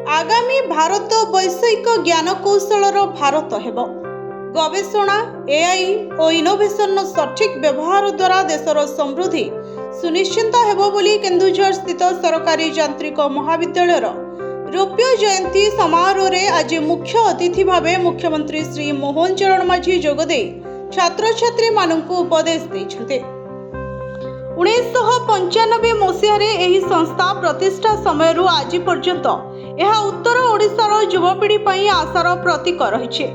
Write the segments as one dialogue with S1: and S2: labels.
S1: आगामी भारत वैषयिक ज्ञानकौशलर भारत हेब। गवेषणा एआई और इनोवेशन सठिक व्यवहार द्वारा देशर समृद्धि सुनिश्चित हेब बोली केन्दुझर स्थित सरकारी यांत्रिक महाविद्यालयर रौप्य जयंती समारोह में आज मुख्य अतिथि भावे मुख्यमंत्री श्री मोहन चरण माझी जोगदे छात्र छात्री मानक उपदेश देते। 1995 मसीह एही संस्था प्रतिष्ठा समय आज पर्यंत यह उत्तर ओडिशार युवपीढ़ी पर आशार प्रतीक रही।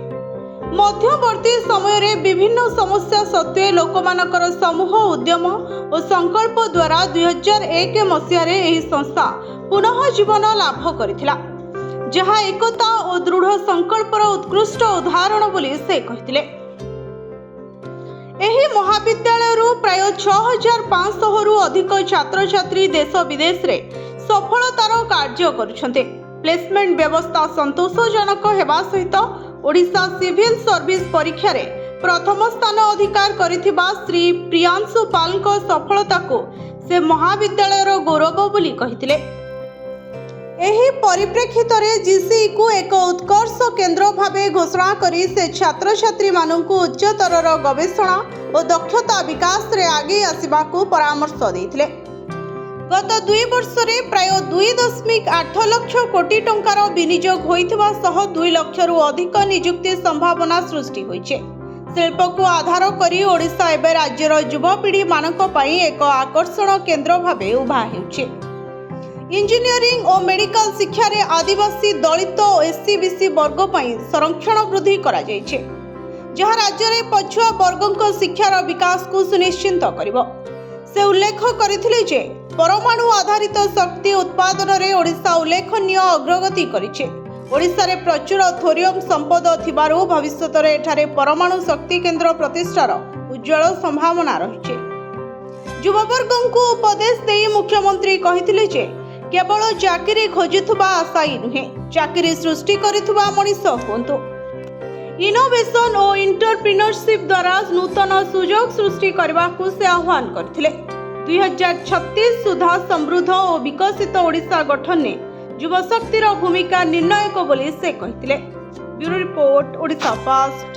S1: मध्यवर्ती समय विभिन्न समस्या सत्वे लोकमानकर समूह उद्यम और संकल्प द्वारा 2001 मसीह एही संस्था पुनः जीवन लाभ करथिला, जहाँ एकता और दृढ़ संकल्पर उत्कृष्ट उदाहरण बोली से कहथिले। एही महाविद्यालय प्राय 6500 रु अधिक छात्र छात्री देश विदेश रे सफलतार कार्य करुछन्ते। प्लेसमेंट व्यवस्था संतोषजनक हेबा सहित ओडिशा सिविल सर्विस परीक्षा रे प्रथम स्थान अधिकार करिथिबा श्री प्रियांशु पाल को सफलता को से महाविद्यालयर गौरव बोली कहिथिले। एही परिप्रेक्षित रे जीसी को एक उत्कर्ष केंद्र भावे घोषणा करी से छात्र छात्री मानकु उच्चतर गवेषणा और दक्षता विकास रे आगे आसिबा को परामर्श देथिले। गत 2 वर्ष रे प्राय 2.8 लाख कोटी टंकार विनियोग होइथिबा सह 2 लाख रु अधिक नियुक्ति संभावना सृष्टि होइछे। शिल्प को आधार करी ओडिशा एबे राज्यर युवपीढ़ी मानक पई एक आकर्षण केंद्र भावे उभा हेउछे। इंजीनियरिंग और मेडिकल शिक्षा रे आदिवासी दलित और एससी वर्ग पई संरक्षण वृद्धि करा जायछे, जहाँ राज्य रे पछुआ वर्गों शिक्षार विकास को सुनिश्चित करिवो। से उल्लेख करथिले जे परमाणु आधारित शक्ति उत्पादन रे ओडिशा उल्लेखनीय अग्रगति करिछे। ओडिशा रे प्रचुर थोरियम संपद थिबारु भविष्यत रे एठारे परमाणु शक्ति केंद्र प्रतिष्ठार उज्जवल संभावना रहिछे। युववर्गों को उपदेश देई मुख्यमंत्री कहिथिले जे केवल चाकरी खोजुथुबा आशाई नुहे, चाकरी सृष्टि करिथुबा मनीष हुंतु। इनोवेशन और एंटरप्रेन्योरशिप द्वारा नूतन सुजोग सृष्टि करने को से आह्वान करथिले। 2036 सुधा समृद्ध और विकसित ओडिशा गठन में युवशक्तिर भूमिका निर्णायक बोली से कहिथिले। Bureau report, Odisha fast.